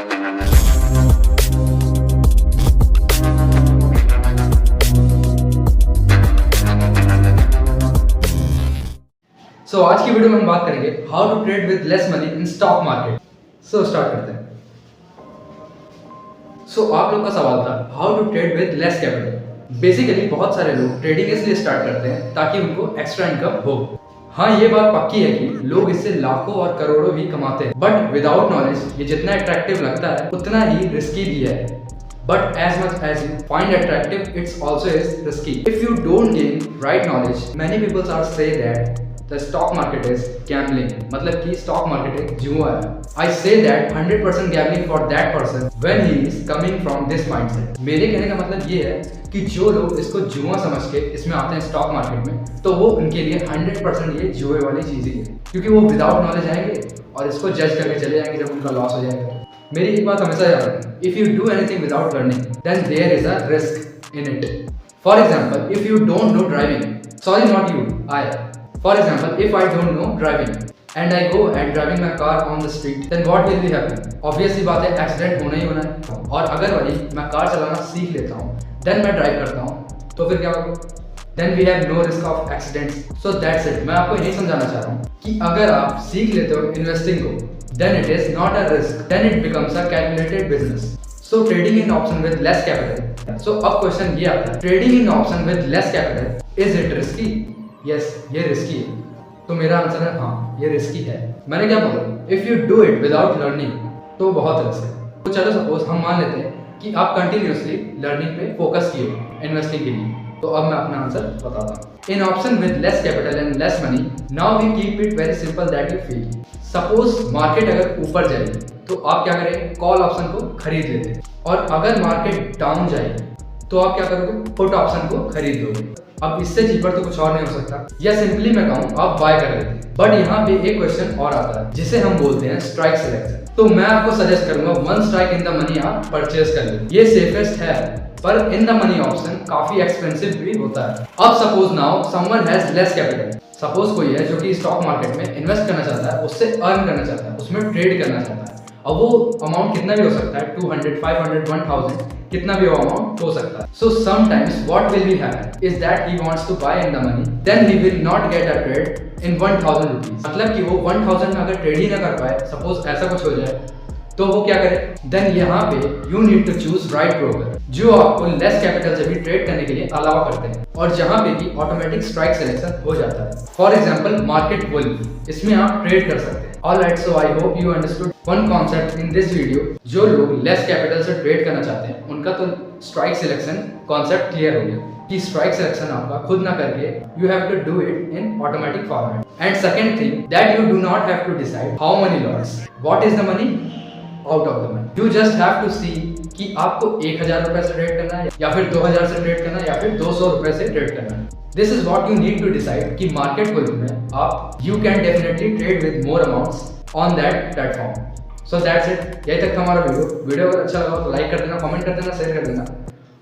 आज की वीडियो में हम बात करेंगे how to trade with less money in stock market. Start करते हैं। आप लोग का सवाल था how to trade with less capital. Basically बहुत सारे लोग ट्रेडिंग इसलिए स्टार्ट करते हैं ताकि उनको एक्स्ट्रा इनकम हो। हाँ, ये बात पक्की है कि लोग इससे लाखों और करोड़ों भी कमाते हैं, बट विदाउट नॉलेज ये जितना अट्रैक्टिव लगता है उतना ही रिस्की भी है। But as much as you find attractive, it's also is risky. If you don't gain right knowledge, many people are say that the stock market is gambling. मतलब कि stock market एक जुआ है। I say that 100% gambling for that person when he is coming from this mindset. मेरे कहने का मतलब ये है कि जो लोग इसको जुआ समझ के इसमें आते हैं स्टॉक मार्केट में, तो वो उनके लिए 100% ये जुए वाली चीज ही है, क्योंकि वो विदाउट नॉलेज आएंगे और इसको जज करके चले जाएंगे जब उनका लॉस हो जाएगा। मेरी एक बात हमेशा याद रखना, if you do anything without learning then there is a risk in it. For example, if you don't know driving, sorry not you, I, for example if I don't know driving and I go and driving my car on the street, then what will be happen? Obviously बात है, accident होना ही होना है। और अगर वही मैं car चलाना सीख लेता हूँ, then मैं ड्राइव करता हूँ, तो फिर क्या होगा? Then we have no risk of accidents. So that's it. मैं आपको यही समझाना चाह रहा हूँ कि अगर आप सीख लेते हो इन्वेस्टिंग को, then it is not a risk, then it becomes a calculated business. So trading in option with less capital. So अब क्वेश्चन ये आता है, trading in option with less capital, is it risky? Yes, ये risky है। तो मेरा answer है हाँ, ये रिस्की है। मैंने क्या बोला? If you do it without learning तो बहुत रिस्क है। तो चलो सपोज हम मान लेते हैं कि आप कंटिन्यूअसली लर्निंग पे फोकस किए इन्वेस्टिंग के लिए, तो अब मैं अपना आंसर बताता हूँ। In option with less capital and less money, now we keep it very simple that you feel. Suppose market अगर ऊपर जाएगी तो आप क्या करेंगे? कॉल ऑप्शन को खरीद लेते, और अगर मार्केट डाउन जाएगी तो आप क्या करोगे? पुट ऑप्शन को खरीद लोगे। अब इससे चीपर तो कुछ और नहीं हो सकता, या सिंपली मैं कहूँ आप बाय कर लेते। बट यहाँ पे एक क्वेश्चन और आता है जिसे हम बोलते हैं स्ट्राइक सिलेक्शन। तो मैं आपको सजेस्ट करूंगा one strike in the money आप परचेज कर लें, ये सेफेस्ट है, पर इन द मनी ऑप्शन काफी एक्सपेंसिव भी होता है। अब suppose now someone has less capital, suppose कोई है जो कि स्टॉक मार्केट में इन्वेस्ट करना चाहता है, उससे अर्न करना चाहता है, उसमें ट्रेड करना चाहता है। अब वो अमाउंट कितना भी हो सकता है, 200, 500, 1000, कितना भी वो अमाउंट हो सकता है। So sometimes what will be happen is that he wants to buy in the money, then he will not get a trade in 1000 rupees. मतलब कि वो 1000 में अगर ट्रेड ही ना कर पाए, सपोज ऐसा कुछ हो जाए, तो वो क्या करे? देन यहाँ पे you need to choose right broker जो आपको लेस कैपिटल से भी ट्रेड करने के लिए अलाउ करते हैं, और जहाँ पे भी ऑटोमेटिक स्ट्राइक सिलेक्शन हो जाता है। फॉर एग्जांपल मार्केट बुल, इसमें आप ट्रेड कर सकते हैं। Alright, so I hope you understood one concept in this video. जो लोग लेस कैपिटल से ट्रेड करना चाहते हैं उनका तो स्ट्राइक सिलेक्शन कॉन्सेप्ट क्लियर हो गया कि स्ट्राइक सिलेक्शन आपका खुद ना करके you have to do it in automatic format. And second thing that you do not have to decide how money loss, what is the money out of the money. You just have to see कि आपको 1000 रुपए से trade करना है, या फिर 2000 से trade करना है, या फिर 200 रुपए से ट्रेड करना है। This is what you need to decide कि मार्केट बुल में आप you can definitely trade with more amounts on that platform. So that's it, यही तक था हमारा वीडियो अगर अच्छा लगा तो लाइक कर देना, कमेंट कर देना, शेयर कर देना,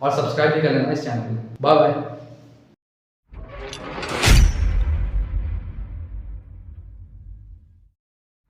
और सब्सक्राइब भी कर लेना इस चैनल को। Bye bye.